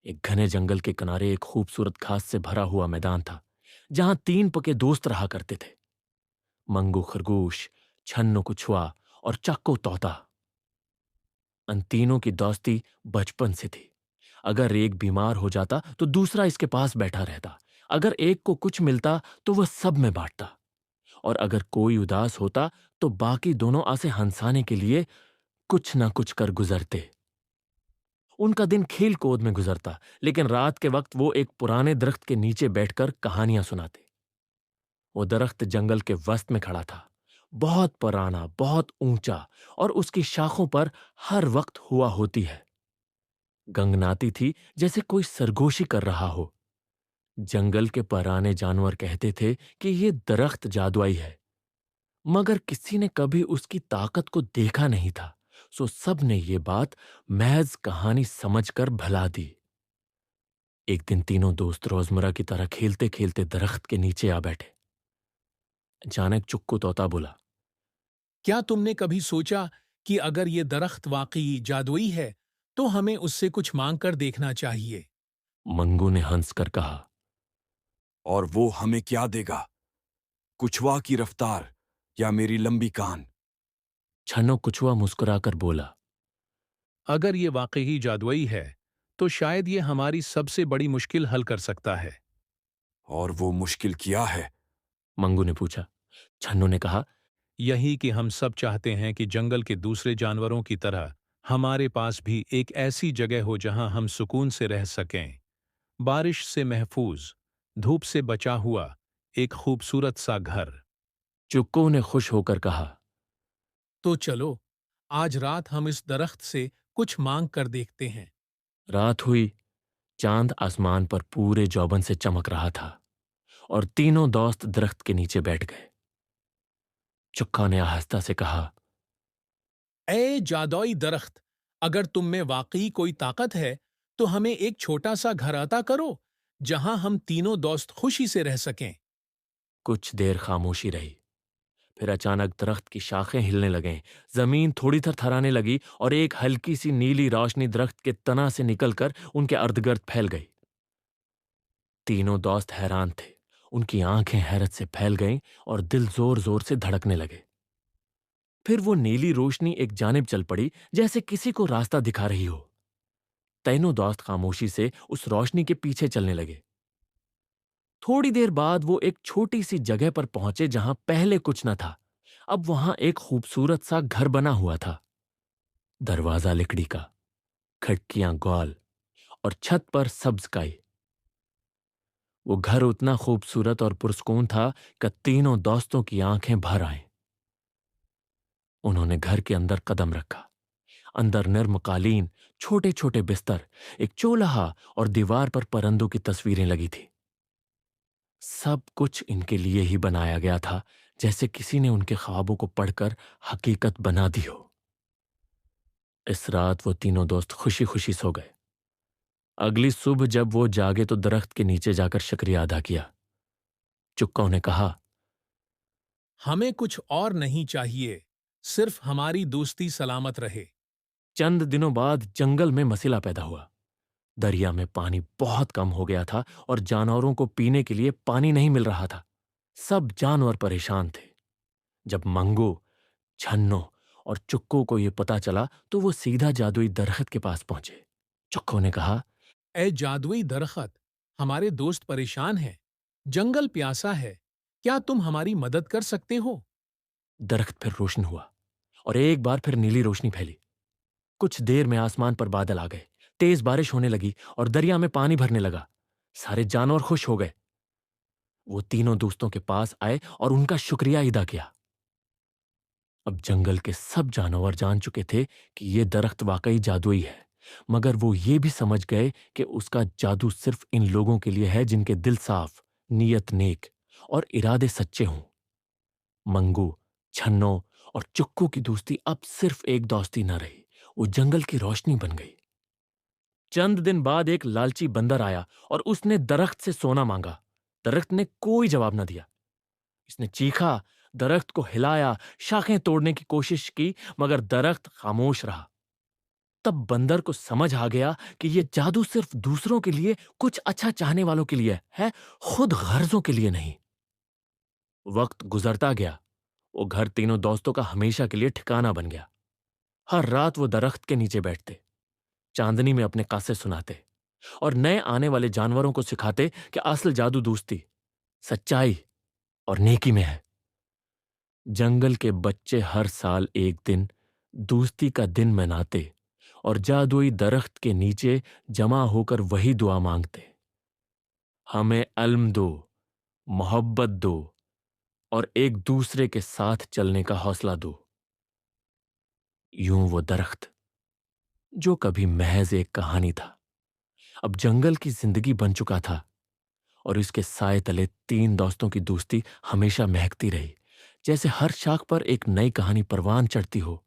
एक घने जंगल के किनारे एक खूबसूरत घास से भरा हुआ मैदान था, जहां तीन पके दोस्त रहा करते थे। मंगू खरगोश, छन्नू कछुआ और चक्को तोता। उन तीनों की दोस्ती बचपन से थी। अगर एक बीमार हो जाता तो दूसरा इसके पास बैठा रहता। अगर एक को कुछ मिलता तो वह सब में बांटता। और अगर कोई उदास होता तो बाकी दोनों आसे हंसाने के लिए कुछ ना कुछ कर गुजरते। उनका दिन खेल कूद में गुजरता, लेकिन रात के वक्त वो एक पुराने दरख्त के नीचे बैठकर कहानियां सुनाते। वो दरख्त जंगल के वस्त में खड़ा था, बहुत पुराना, बहुत ऊंचा, और उसकी शाखों पर हर वक्त हुआ होती है गंगनाती थी, जैसे कोई सरगोशी कर रहा हो। जंगल के पुराने जानवर कहते थे कि ये दरख्त जादुई है, मगर किसी ने कभी उसकी ताकत को देखा नहीं था। सो सब ने ये बात महज कहानी समझकर भुला दी। एक दिन तीनों दोस्त रोजमर्रा की तरह खेलते खेलते दरख्त के नीचे आ बैठे। अचानक चुक्कू तोता बोला। क्या तुमने कभी सोचा कि अगर ये दरख्त वाकई जादुई है, तो हमें उससे कुछ मांग कर देखना चाहिए? मंगू ने हंसकर कहा। और वो हमें क्या देगा? कुछवा की रफ्तार या मेरी लंबी कान? छन्नो कुछुआ मुस्कुराकर बोला। अगर ये वाकई जादुई है, तो शायद ये हमारी सबसे बड़ी मुश्किल हल कर सकता है। और वो मुश्किल क्या है? मंगू ने पूछा। छन्नो ने कहा। यही कि हम सब चाहते हैं कि जंगल के दूसरे जानवरों की तरह हमारे पास भी एक ऐसी जगह हो जहां हम सुकून से रह सकें, बारिश से महफूज, धूप से बचा हुआ, एक खूबसूरत सा घर। चुक्कू ने खुश होकर कहा। तो चलो, आज रात हम इस दरख्त से कुछ मांग कर देखते हैं। रात हुई। चांद आसमान पर पूरे जौबन से चमक रहा था, और तीनों दोस्त दरख्त के नीचे बैठ गए। चुक्का ने आहिस्ता से कहा। ए जादुई दरख्त, अगर तुम में वाकई कोई ताकत है, तो हमें एक छोटा सा घर अता करो, जहां हम तीनों दोस्त खुशी से रह सकें। कुछ देर खामोशी रही। फिर अचानक दरख्त की शाखें हिलने लगें, जमीन थोड़ी थरथराने लगी, और एक हल्की सी नीली रोशनी दरख्त के तना से निकलकर उनके अर्धगिर्द फैल गई। तीनों दोस्त हैरान थे। उनकी आंखें हैरत से फैल गईं और दिल जोर जोर से धड़कने लगे। फिर वो नीली रोशनी एक जानिब चल पड़ी, जैसे किसी को रास्ता दिखा रही हो। तीनों दोस्त खामोशी से उस रोशनी के पीछे चलने लगे। थोड़ी देर बाद वो एक छोटी सी जगह पर पहुंचे जहां पहले कुछ न था। अब वहां एक खूबसूरत सा घर बना हुआ था। दरवाजा लकड़ी का, खिड़कियां गोल, और छत पर सब्ज काई। वो घर उतना खूबसूरत और पुरस्कून था कि तीनों दोस्तों की आंखें भर आईं। उन्होंने घर के अंदर कदम रखा। अंदर नर्म कालीन, छोटे छोटे बिस्तर, एक चूल्हा, और दीवार पर परिंदों की तस्वीरें लगी थी। सब कुछ इनके लिए ही बनाया गया था, जैसे किसी ने उनके ख्वाबों को पढ़कर हकीकत बना दी हो। इस रात वो तीनों दोस्त खुशी खुशी सो गए। अगली सुबह जब वो जागे तो दरख्त के नीचे जाकर शुक्रिया अदा किया। चुक्कों ने कहा। हमें कुछ और नहीं चाहिए, सिर्फ हमारी दोस्ती सलामत रहे। चंद दिनों बाद जंगल में मसला पैदा हुआ। दरिया में पानी बहुत कम हो गया था, और जानवरों को पीने के लिए पानी नहीं मिल रहा था। सब जानवर परेशान थे। जब मंगू, छन्नो और चुक्को को यह पता चला तो वो सीधा जादुई दरख्त के पास पहुंचे। चुक्को ने कहा। ए जादुई दरख्त, हमारे दोस्त परेशान हैं, जंगल प्यासा है, क्या तुम हमारी मदद कर सकते हो? दरख्त फिर रोशन हुआ, और एक बार फिर नीली रोशनी फैली। कुछ देर में आसमान पर बादल आ गए, तेज बारिश होने लगी, और दरिया में पानी भरने लगा। सारे जानवर खुश हो गए। वो तीनों दोस्तों के पास आए और उनका शुक्रिया अदा किया। अब जंगल के सब जानवर जान चुके थे कि यह दरख्त वाकई जादुई है, मगर वो ये भी समझ गए कि उसका जादू सिर्फ इन लोगों के लिए है जिनके दिल साफ, नीयत नेक, और इरादे सच्चे हों। मंगू, छन्नो और चुक्कू की दोस्ती अब सिर्फ एक दोस्ती न रही, वो जंगल की रोशनी बन गई। चंद दिन बाद एक लालची बंदर आया और उसने दरख्त से सोना मांगा। दरख्त ने कोई जवाब न दिया। इसने चीखा, दरख्त को हिलाया, शाखें तोड़ने की कोशिश की, मगर दरख्त खामोश रहा। तब बंदर को समझ आ गया कि ये जादू सिर्फ दूसरों के लिए, कुछ अच्छा चाहने वालों के लिए है, खुद गर्जों के लिए नहीं। वक्त गुजरता गया। वो घर तीनों दोस्तों का हमेशा के लिए ठिकाना बन गया। हर रात वो दरख्त के नीचे बैठते, चांदनी में अपने कासे सुनाते और नए आने वाले जानवरों को सिखाते कि असल जादू दोस्ती, सच्चाई और नेकी में है। जंगल के बच्चे हर साल एक दिन दोस्ती का दिन मनाते और जादुई दरख्त के नीचे जमा होकर वही दुआ मांगते, हमें इल्म दो, मोहब्बत दो और एक दूसरे के साथ चलने का हौसला दो। यूं वो दरख्त, जो कभी महज एक कहानी था, अब जंगल की जिंदगी बन चुका था और इसके साए तले तीन दोस्तों की दोस्ती हमेशा महकती रही, जैसे हर शाख पर एक नई कहानी परवान चढ़ती हो